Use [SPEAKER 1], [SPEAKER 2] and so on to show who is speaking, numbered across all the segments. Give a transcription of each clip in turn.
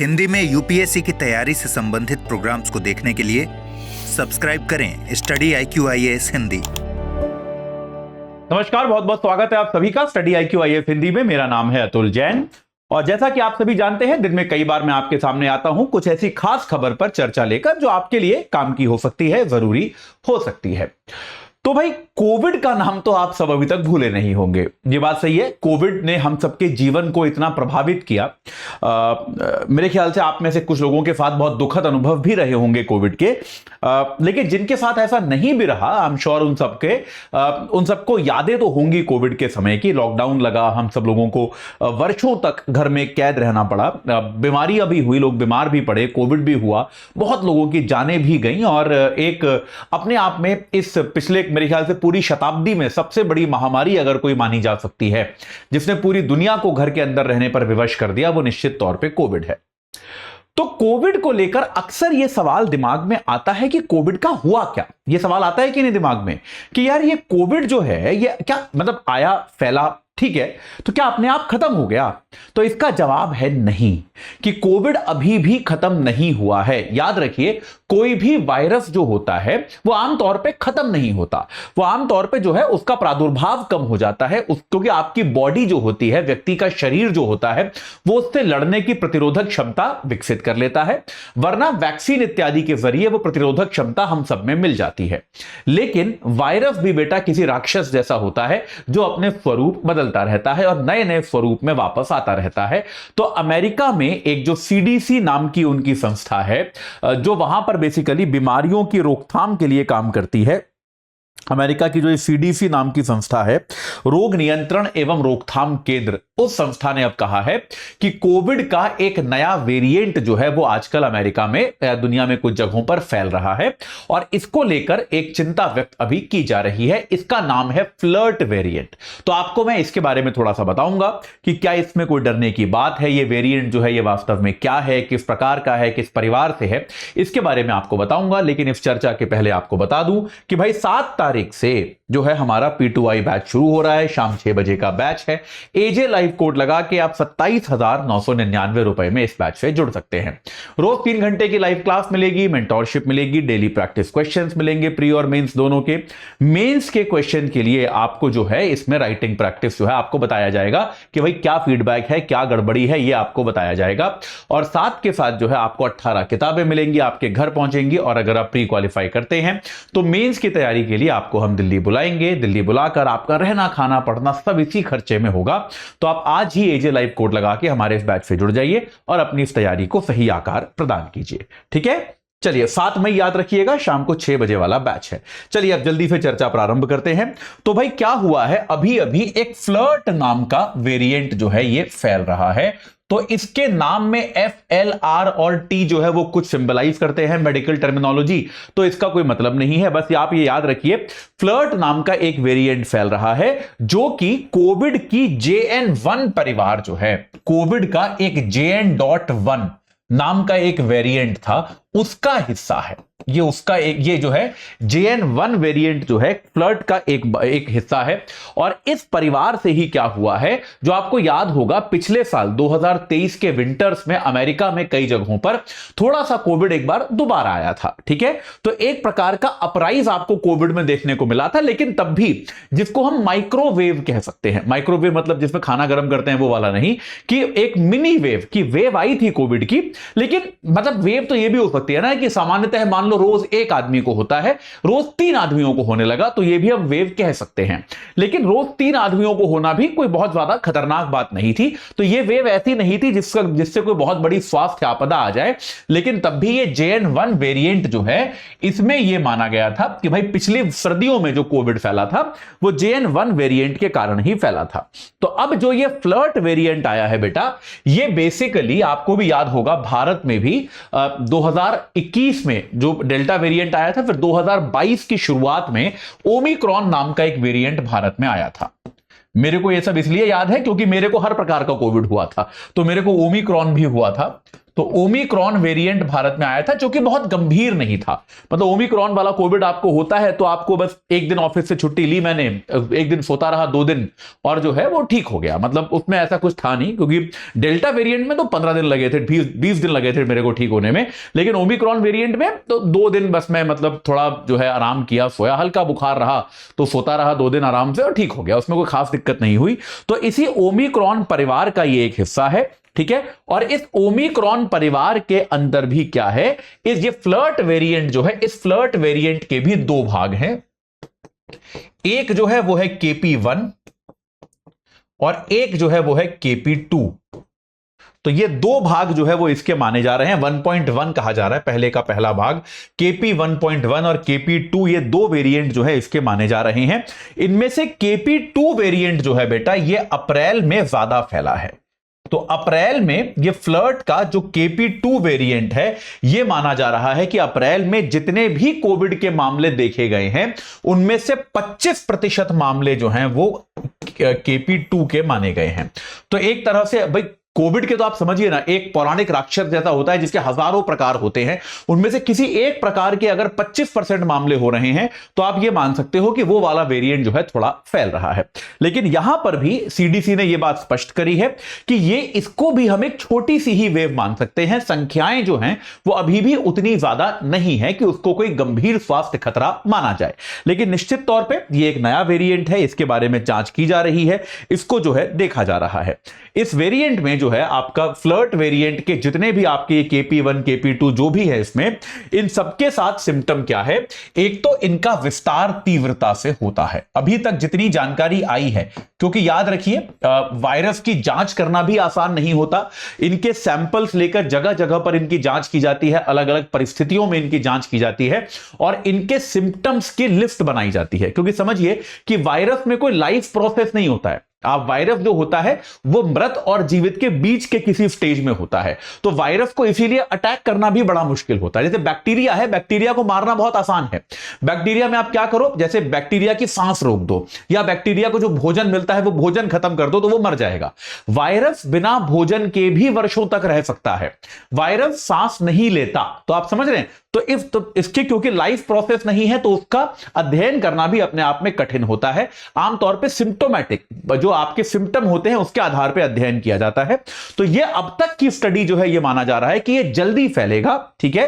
[SPEAKER 1] हिंदी में यूपीएससी की तैयारी से संबंधित प्रोग्राम्स को देखने के लिए सब्सक्राइब करें स्टडी IQ IAS हिंदी।
[SPEAKER 2] नमस्कार, बहुत बहुत स्वागत है आप सभी का स्टडी IQ IAS हिंदी में। मेरा नाम है अतुल जैन और जैसा कि आप सभी जानते हैं, दिन में कई बार मैं आपके सामने आता हूं कुछ ऐसी खास खबर पर चर्चा लेकर जो आपके लिए काम की हो सकती है, जरूरी हो सकती है। तो भाई, कोविड का नाम तो आप सब अभी तक भूले नहीं होंगे, ये बात सही है। कोविड ने हम सबके जीवन को इतना प्रभावित किया। मेरे ख्याल से आप में से कुछ लोगों के साथ बहुत दुखद अनुभव भी रहे होंगे कोविड के, लेकिन जिनके साथ ऐसा नहीं भी रहा, आई एम श्योर उन सबको यादें तो होंगी कोविड के समय की। लॉकडाउन लगा, हम सब लोगों को वर्षों तक घर में कैद रहना पड़ा, बीमारियां भी हुई, लोग बीमार भी पड़े, कोविड भी हुआ, बहुत लोगों की जानें भी गई और एक अपने आप में इस पिछले मेरे ख्याल से पूरी शताब्दी में सबसे बड़ी महामारी अगर कोई मानी जा सकती है जिसने पूरी दुनिया को घर के अंदर रहने पर विवश कर दिया, वो निश्चित तौर पे कोविड है। तो कोविड को लेकर अक्सर यह सवाल दिमाग में आता है कि कोविड का हुआ क्या। यह सवाल आता है कि नहीं दिमाग में कि यार ये कोविड जो है ये क्या मतलब आया, फैला, ठीक है, तो क्या अपने आप खत्म हो गया? तो इसका जवाब है नहीं, कि कोविड अभी भी खत्म नहीं हुआ है। याद रखिए, कोई भी वायरस जो होता है वो आमतौर पे खत्म नहीं होता, वो आमतौर पे जो है उसका प्रादुर्भाव कम हो जाता है, क्योंकि आपकी बॉडी जो होती है, व्यक्ति का शरीर जो होता है, वो उससे लड़ने की प्रतिरोधक क्षमता विकसित कर लेता है, वरना वैक्सीन इत्यादि के जरिए वो प्रतिरोधक क्षमता हम सब में मिल जाती है। लेकिन वायरस भी बेटा किसी राक्षस जैसा होता है जो अपने स्वरूप बदलता रहता है और नए नए स्वरूप में वापस आता रहता है। तो अमेरिका में एक जो CDC नाम की उनकी संस्था है, जो वहां पर बेसिकली बीमारियों की रोकथाम के लिए काम करती है, अमेरिका की जो CDC नाम की संस्था है, रोग नियंत्रण एवं रोकथाम केंद्र, उस संस्था ने अब कहा है कि कोविड का एक नया वेरिएंट जो है वो आजकल अमेरिका में, दुनिया में कुछ जगहों पर फैल रहा है और इसको लेकर एक चिंता व्यक्त अभी की जा रही है। इसका नाम है फ्लर्ट वेरिएंट। तो आपको मैं इसके बारे में थोड़ा सा बताऊंगा कि क्या इसमें कोई डरने की बात है, ये वेरिएंट जो है ये वास्तव में क्या है, किस प्रकार का है, किस परिवार से है, इसके बारे में आपको बताऊंगा। लेकिन इस चर्चा के पहले आपको बता दूं कि भाई 7 तारीख से जो है हमारा P2I बैच शुरू हो रहा है, शाम 6 बजे का बैच है। AJ लाइव कोड लगा के आप 27,999 रुपए में इस बैच से जुड़ सकते हैं। रोज 3 घंटे की लाइव क्लास मिलेगी, मेंटोरशिप मिलेगी, डेली प्रैक्टिस क्वेश्चंस मिलेंगे, प्री और मेंस दोनों के। मेंस के क्वेश्चन के लिए आपको जो है इसमें राइटिंग प्रैक्टिस जो है आपको बताया जाएगा कि भाई क्या फीडबैक है, क्या गड़बड़ी है, ये आपको बताया जाएगा। और साथ के साथ जो है आपको 18 किताबें मिलेंगी, आपके घर पहुंचेंगी। और अगर आप प्री क्वालिफाई करते हैं तो मेंस की तैयारी के लिए आपको हम दिल्ली बुलाएंगे। दिल्ली बुलाकर आपका रहना, खाना, पढ़ना सब इसी खर्चे में होगा। तो आप आज ही AJ लाइव कोड लगा के हमारे इस बैच से जुड़ जाइए और अपनी इस तैयारी को सही आकार प्रदान कीजिए, ठीक है। चलिए, 7 मई याद रखिएगा, शाम को 6 बजे वाला बैच है। चलिए अब जल्दी से चर्चा प्रारंभ करते हैं। तो भाई क्या हुआ है, अभी अभी एक फ्लर्ट नाम का वेरिएंट जो है ये फैल रहा है। तो इसके नाम में FLR और T जो है वो कुछ सिंबलाइज करते हैं, मेडिकल टर्मिनोलॉजी, तो इसका कोई मतलब नहीं है। बस आप ये याद रखिए, फ्लर्ट नाम का एक वेरिएंट फैल रहा है जो कि कोविड की JN.1 परिवार जो है, कोविड का एक JN.1 नाम का एक वेरिएंट था, उसका हिस्सा है ये। उसका ये जो है JN.1 वेरिएंट जो है फ्लर्ट का एक हिस्सा है। और इस परिवार से ही क्या हुआ है, जो आपको याद होगा, पिछले साल 2023 के विंटर्स में अमेरिका में कई जगहों पर थोड़ा सा कोविड एक बार दोबारा आया था, ठीक है। तो एक प्रकार का अपराइज आपको कोविड में देखने को मिला था, लेकिन तब भी जिसको हम माइक्रोवेव कह सकते हैं, माइक्रोवेव मतलब जिसमें खाना गर्म करते हैं वो वाला नहीं, कि एक मिनी वेव की वेव आई थी कोविड की। लेकिन मतलब वेव तो ये भी हो सकती है ना कि सामान्यतः मान लो रोज एक आदमी को होता है, रोज 3 आदमियों को होने लगा, तो ये भी हम वेव कह सकते हैं। लेकिन रोज 3 आदमियों को होना भी कोई बहुत ज्यादा खतरनाक बात नहीं थी। तो ये वेव ऐसी नहीं थी जिससे कोई बहुत बड़ी स्वास्थ्य आपदा आ जाए। लेकिन तब भी ये JN.1 वेरिएंट जो है, इसमें यह माना गया था कि भाई पिछली सर्दियों में जो कोविड फैला था वो JN.1 वेरिएंट के कारण ही फैला था। तो अब जो ये फ्लर्ट वेरिएंट आया है बेटा, ये बेसिकली आपको भी याद होगा, भारत में भी 2021 में जो डेल्टा वेरिएंट आया था, फिर 2022 की शुरुआत में ओमिक्रॉन नाम का एक वेरिएंट भारत में आया था। मेरे को यह सब इसलिए याद है क्योंकि मेरे को हर प्रकार का कोविड हुआ था, तो मेरे को ओमिक्रॉन भी हुआ था। तो ओमिक्रॉन वेरिएंट भारत में आया था, जो कि बहुत गंभीर नहीं था। मतलब ओमिक्रॉन वाला कोविड आपको होता है तो आपको बस एक दिन ऑफिस से छुट्टी ली मैंने, एक दिन सोता रहा 2 दिन और जो है वो ठीक हो गया। मतलब उसमें ऐसा कुछ था नहीं, क्योंकि डेल्टा वेरिएंट में तो 15 दिन लगे थे, 20 दिन लगे थे मेरे को ठीक होने में, लेकिन ओमिक्रॉन वेरिएंट में तो 2 दिन बस मैं मतलब थोड़ा जो है आराम किया, सोया, हल्का बुखार रहा तो सोता रहा 2 दिन आराम से और ठीक हो गया, उसमें कोई खास दिक्कत नहीं हुई। तो इसी ओमिक्रॉन परिवार का ये एक हिस्सा है, ठीक है। और इस ओमिक्रॉन परिवार के अंदर भी क्या है, इस ये फ्लर्ट वेरिएंट जो है, इस फ्लर्ट वेरिएंट के भी 2 भाग हैं। एक जो है वो है KP1 और एक जो है वो है KP2। तो ये 2 भाग जो है वो इसके माने जा रहे हैं। 1.1 कहा जा रहा है पहले का पहला भाग, KP1.1 और KP2, ये 2 वेरिएंट जो है इसके माने जा रहे हैं। इनमें से KP2 वेरिएंट जो है बेटा, ये अप्रैल में ज्यादा फैला है। तो अप्रैल में ये फ्लर्ट का जो KP2 वेरिएंट है, ये माना जा रहा है कि अप्रैल में जितने भी कोविड के मामले देखे गए हैं उनमें से 25% मामले जो हैं वो KP2 के माने गए हैं। तो एक तरह से भाई कोविड के तो आप समझिए ना, एक पौराणिक राक्षस जैसा होता है जिसके हजारों प्रकार होते हैं, उनमें से किसी एक प्रकार के अगर 25% मामले हो रहे हैं तो आप ये मान सकते हो कि वो वाला वेरिएंट जो है थोड़ा फैल रहा है। लेकिन यहां पर भी CDC ने यह बात स्पष्ट करी है कि ये इसको भी हम एक छोटी सी ही वेव मान सकते हैं। संख्याएं जो हैं वो अभी भी उतनी ज्यादा नहीं है कि उसको कोई गंभीर स्वास्थ्य खतरा माना जाए। लेकिन निश्चित तौर पर यह एक नया वेरिएंट है, इसके बारे में जांच की जा रही है, इसको जो है देखा जा रहा है। इस वेरिएंट में जो है आपका फ्लर्ट वेरिएंट के जितने भी आपके KP1 KP2 जो भी है, इसमें इन सबके साथ सिम्टम क्या है, एक तो इनका विस्तार तीव्रता से होता है। अभी तक जितनी जानकारी आई है, क्योंकि याद रखिए वायरस की जांच करना भी आसान नहीं होता, इनके सैंपल्स लेकर जगह जगह पर इनकी जांच की जाती है, अलग अलग परिस्थितियों में इनकी जांच की जाती है और इनके सिम्टम्स की लिस्ट बनाई जाती है। क्योंकि समझिए कि वायरस में कोई लाइफ प्रोसेस नहीं होता है। आप वायरस जो होता है वो मृत और जीवित के बीच के किसी स्टेज में होता है, तो वायरस को इसीलिए अटैक करना भी बड़ा मुश्किल होता है। जैसे बैक्टीरिया है, बैक्टीरिया को मारना बहुत आसान है। बैक्टीरिया में आप क्या करो, जैसे बैक्टीरिया की सांस रोक दो या बैक्टीरिया को जो भोजन मिलता है वो भोजन खत्म कर दो तो वो मर जाएगा। वायरस बिना भोजन के भी वर्षों तक रह सकता है, वायरस सांस नहीं लेता। तो आप समझ रहे हैं, तो इसके क्योंकि लाइफ प्रोसेस नहीं है तो उसका अध्ययन करना भी अपने आप में कठिन होता है। आमतौर पे सिम्टोमैटिक जो आपके सिम्टम होते हैं उसके आधार पे अध्ययन किया जाता है। तो ये अब तक की स्टडी जो है ये माना जा रहा है कि ये जल्दी फैलेगा, ठीक है।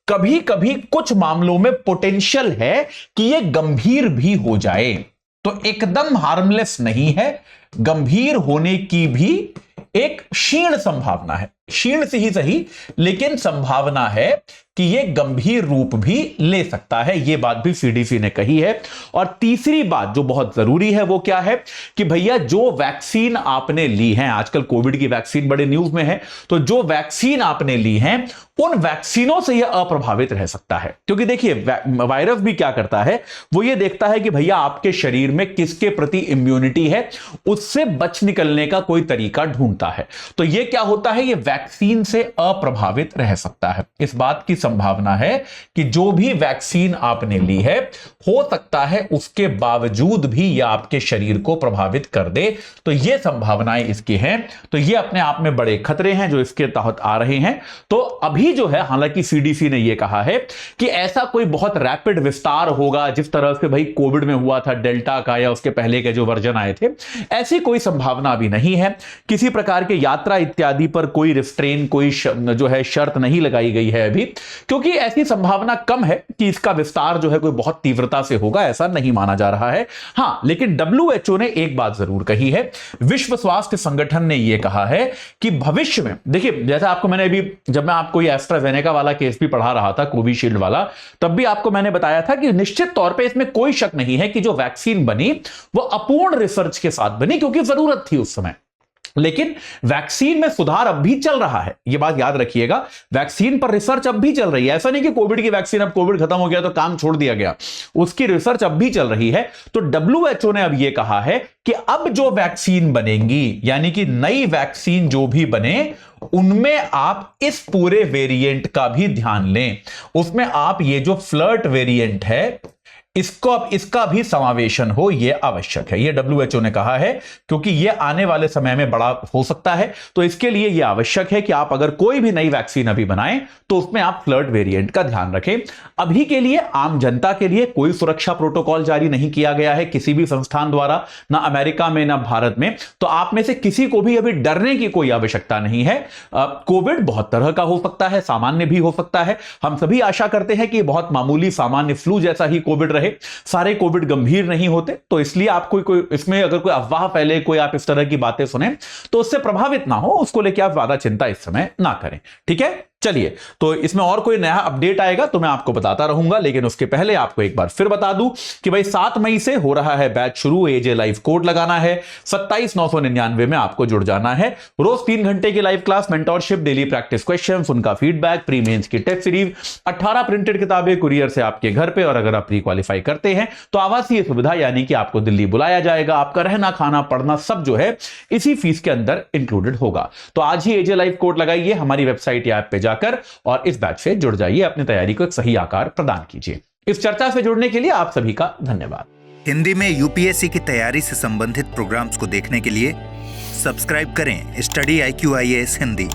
[SPEAKER 2] कभी कभी कुछ मामलों में पोटेंशियल है कि ये गंभीर भी हो जाए, तो एकदम हार्मलेस नहीं है, गंभीर होने की भी एक क्षीण संभावना है, क्षीण से ही सही लेकिन संभावना है कि यह गंभीर रूप भी ले सकता है। यह बात भी CDC ने कही है। और तीसरी बात जो बहुत जरूरी है वो क्या है कि भैया जो वैक्सीन आपने ली है, आजकल कोविड की वैक्सीन बड़े न्यूज में है, तो जो वैक्सीन आपने ली है उन वैक्सीनों से यह अप्रभावित रह सकता है। क्योंकि देखिए वायरस भी क्या करता है, वो ये देखता है कि भैया आपके शरीर में किसके प्रति इम्यूनिटी है, उससे बच निकलने का कोई तरीका ढूंढता है। तो ये क्या होता है, ये वैक्सीन से अप्रभावित रह सकता है। इस बात की संभावना है कि जो भी वैक्सीन आपने ली है हो सकता है उसके बावजूद भी यह आपके शरीर को प्रभावित कर दे। तो ये संभावनाएं इसकी हैं। तो ये अपने आप में बड़े खतरे हैं जो इसके तहत आ रहे हैं। तो अभी जो है हालांकि CDC ने यह कहा है कि ऐसा कोई बहुत रैपिड विस्तार होगा जिस तरह से भाई कोविड में हुआ था डेल्टा का या उसके पहले के जो वर्जन आए थे, ऐसी कोई संभावना भी नहीं है। किसी प्रकार के यात्रा इत्यादि पर कोई रिस्ट्रेन, कोई जो है शर्त नहीं लगाई गई है अभी, क्योंकि ऐसी संभावना कम है कि इसका विस्तार जो है कोई बहुत तीव्रता से होगा, ऐसा नहीं माना जा रहा है। हां, लेकिन WHO ने एक बात जरूर कही है, विश्व स्वास्थ्य संगठन ने यह कहा है कि भविष्य में, देखिए जैसा आपको मैंने अभी जब मैं आपको ये एस्ट्राजेनेका वाला केस भी पढ़ा रहा था, कोविशील्ड वाला, तब भी आपको मैंने बताया था कि निश्चित तौर पे इसमें कोई शक नहीं है कि जो वैक्सीन बनी वो अपूर्ण रिसर्च के साथ बनी, क्योंकि जरूरत थी उस समय। लेकिन वैक्सीन में सुधार अब भी चल रहा है, यह बात याद रखिएगा। वैक्सीन पर रिसर्च अब भी चल रही है। ऐसा नहीं कि कोविड की वैक्सीन, अब कोविड खत्म हो गया तो काम छोड़ दिया गया, उसकी रिसर्च अब भी चल रही है। तो WHO ने अब यह कहा है कि अब जो वैक्सीन बनेंगी, यानी कि नई वैक्सीन जो भी बने, उनमें आप इस पूरे वेरिएंट का भी ध्यान लें। उसमें आप ये जो फ्लर्ट वेरिएंट है इसको अब इसका भी समावेशन हो, यह आवश्यक है। यह WHO ने कहा है, क्योंकि यह आने वाले समय में बड़ा हो सकता है। तो इसके लिए यह आवश्यक है कि आप अगर कोई भी नई वैक्सीन अभी बनाएं तो उसमें आप फ्लर्ट वेरिएंट का ध्यान रखें। अभी के लिए आम जनता के लिए कोई सुरक्षा प्रोटोकॉल जारी नहीं किया गया है किसी भी संस्थान द्वारा, ना अमेरिका में ना भारत में। तो आप में से किसी को भी अभी डरने की कोई आवश्यकता नहीं है। कोविड बहुत तरह का हो सकता है, सामान्य भी हो सकता है। हम सभी आशा करते हैं कि बहुत मामूली सामान्य फ्लू जैसा ही कोविड रहे। सारे कोविड गंभीर नहीं होते, तो इसलिए आप कोई इसमें अगर कोई अफवाह फैले, कोई आप इस तरह की बातें सुने तो उससे प्रभावित ना हो, उसको लेकर आप ज्यादा चिंता इस समय ना करें। ठीक है, चलिए, तो इसमें और कोई नया अपडेट आएगा तो मैं आपको बताता रहूंगा, लेकिन उसके पहले आपको एक बार फिर बता दूं कि भाई 7 मई से हो रहा है बैच शुरू। एजे लाइव कोड लगाना है, 27,999 में आपको जुड़ जाना है। रोज 3 घंटे की live class, mentorship, daily practice questions, उनका फीडबैक, प्री मेंस की टेस्ट सीरीज, 18 प्रिंटेड किताबें कुरियर से आपके घर पे, और अगर आप प्री क्वालिफाई करते हैं तो आवासीय सुविधा, यानी कि आपको दिल्ली बुलाया जाएगा। आपका रहना, खाना, पढ़ना सब जो है इसी फीस के अंदर इंक्लूडेड होगा। तो आज ही एजे लाइव कोड लगाइए हमारी वेबसाइट या ऐप पे जाकर और इस बैच से जुड़ जाइए, अपनी तैयारी को एक सही आकार प्रदान कीजिए। इस चर्चा से जुड़ने के लिए आप सभी का धन्यवाद।
[SPEAKER 1] हिंदी में यूपीएससी की तैयारी से संबंधित प्रोग्राम्स को देखने के लिए सब्सक्राइब करें स्टडी IQ IAS हिंदी।